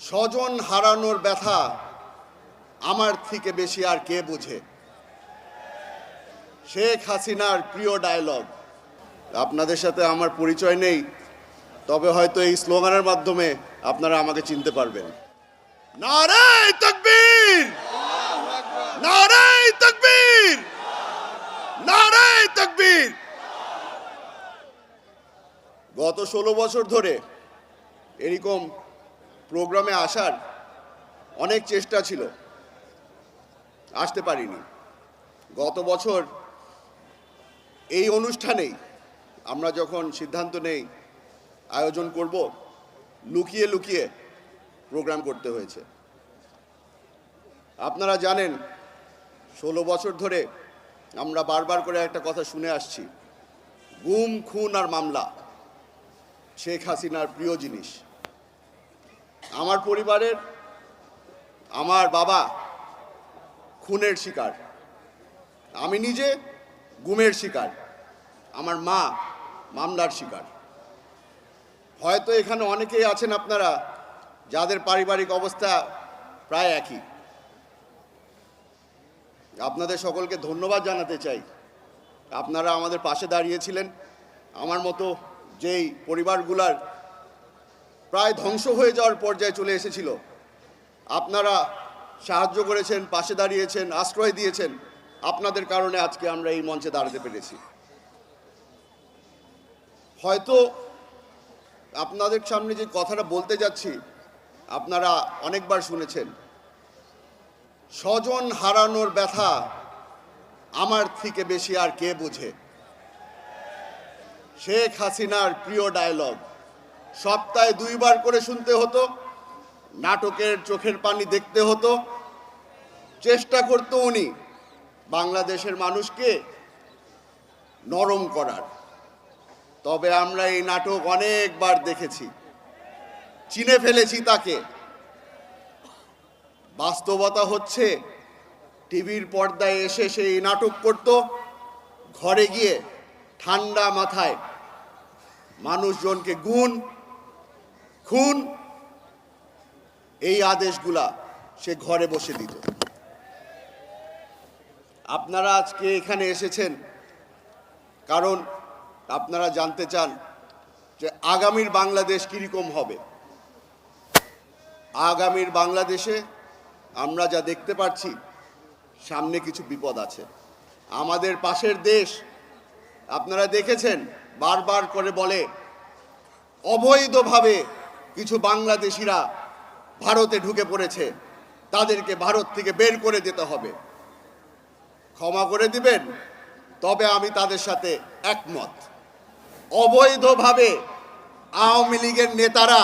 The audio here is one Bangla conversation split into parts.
স্বজন হারানোর ব্যথা আমার থেকে বেশি আর কে বোঝে। শেখ হাসিনার প্রিয় ডায়লগ। আপনাদের সাথে আমার পরিচয় নেই, তবে হয়তো এই স্লোগানের মাধ্যমে আপনারা আমাকে চিনতে পারবেন। নারায়ে তাকবীর, নারায়ে তাকবীর, নারায়ে তাকবীর। গত 16 বছর ধরে এরকম প্রোগ্রামে আসার অনেক চেষ্টা ছিল, আসতে পারিনি। গত বছর এই অনুষ্ঠানেই আমরা যখন সিদ্ধান্ত নেই আয়োজন করব, লুকিয়ে লুকিয়ে প্রোগ্রাম করতে হয়েছে। আপনারা জানেন 16 বছর ধরে আমরা বারবার করে একটা কথা শুনে আসছি, গুম, খুন আর মামলা শেখ হাসিনার প্রিয় জিনিস। আমার পরিবারের আমার বাবা খুনের শিকার, আমি নিজে গুমের শিকার, আমার মা মামলার শিকার। হয়তো এখানে অনেকেই আছেন আপনারা যাদের পারিবারিক অবস্থা প্রায় একই। আপনাদের সকলকে ধন্যবাদ জানাতে চাই, আপনারা আমাদের পাশে দাঁড়িয়েছিলেন। আমার মতো যেই পরিবারগুলার প্রায় ধ্বংস হয়ে যাওয়ার পর্যায়ে চলে এসেছিল, আপনারা সাহায্য করেছেন, পাশে দাঁড়িয়েছেন, আশ্রয় দিয়েছেন। আপনাদের কারণে আজকে আমরা এই মঞ্চে দাঁড়াতে পেরেছি। হয়তো আপনাদের সামনে যে কথাটা বলতে যাচ্ছি আপনারা অনেকবার শুনেছেন, স্বজন হারানোর ব্যথা আমার থেকে বেশি আর কে বোঝে। শেখ হাসিনার প্রিয় ডায়লগ। সপ্তাহে 2 বার করে শুনতে হতো, নাটকের চোখের পানি দেখতে হতো। চেষ্টা করতো উনি বাংলাদেশের মানুষকে নরম করার। তবে আমরা এই নাটক অনেকবার দেখেছি, চিনে ফেলেছি তাকে। বাস্তবতা হচ্ছে টিভির পর্দায় এসে সেই নাটক করত, ঘরে গিয়ে ঠান্ডা মাথায় মানুষজনকে গুম, খুন এই আদেশগুলা সে ঘরে বসে দিত। আপনারা আজকে এখানে এসেছেন কারণ আপনারা জানতে চান যে আগামীর বাংলাদেশ কিরকম হবে। আগামীর বাংলাদেশে আমরা যা দেখতে পাচ্ছি, সামনে কিছু বিপদ আছে। আমাদের পাশের দেশ আপনারা দেখেছেন বারবার করে বলে অবৈধভাবে কিছু বাংলাদেশিরা ভারতে ঢুকে পড়েছে, তাদেরকে ভারত থেকে বের করে দিতে হবে। ক্ষমা করে দিবেন, তবে আমি তাদের সাথে একমত। অবৈধভাবে আওয়ামী লীগের নেতারা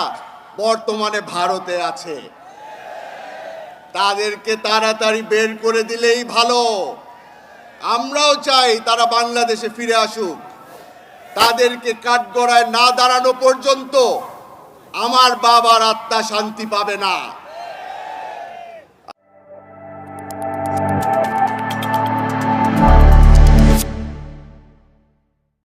বর্তমানে ভারতে আছে, তাদেরকে তাড়াতাড়ি বের করে দিলেই ভালো। আমরাও চাই তারা বাংলাদেশে ফিরে আসুক। তাদেরকে কাঠগড়ায় না দাঁড়ানো পর্যন্ত আমার বাবার আত্মা শান্তি পাবে না।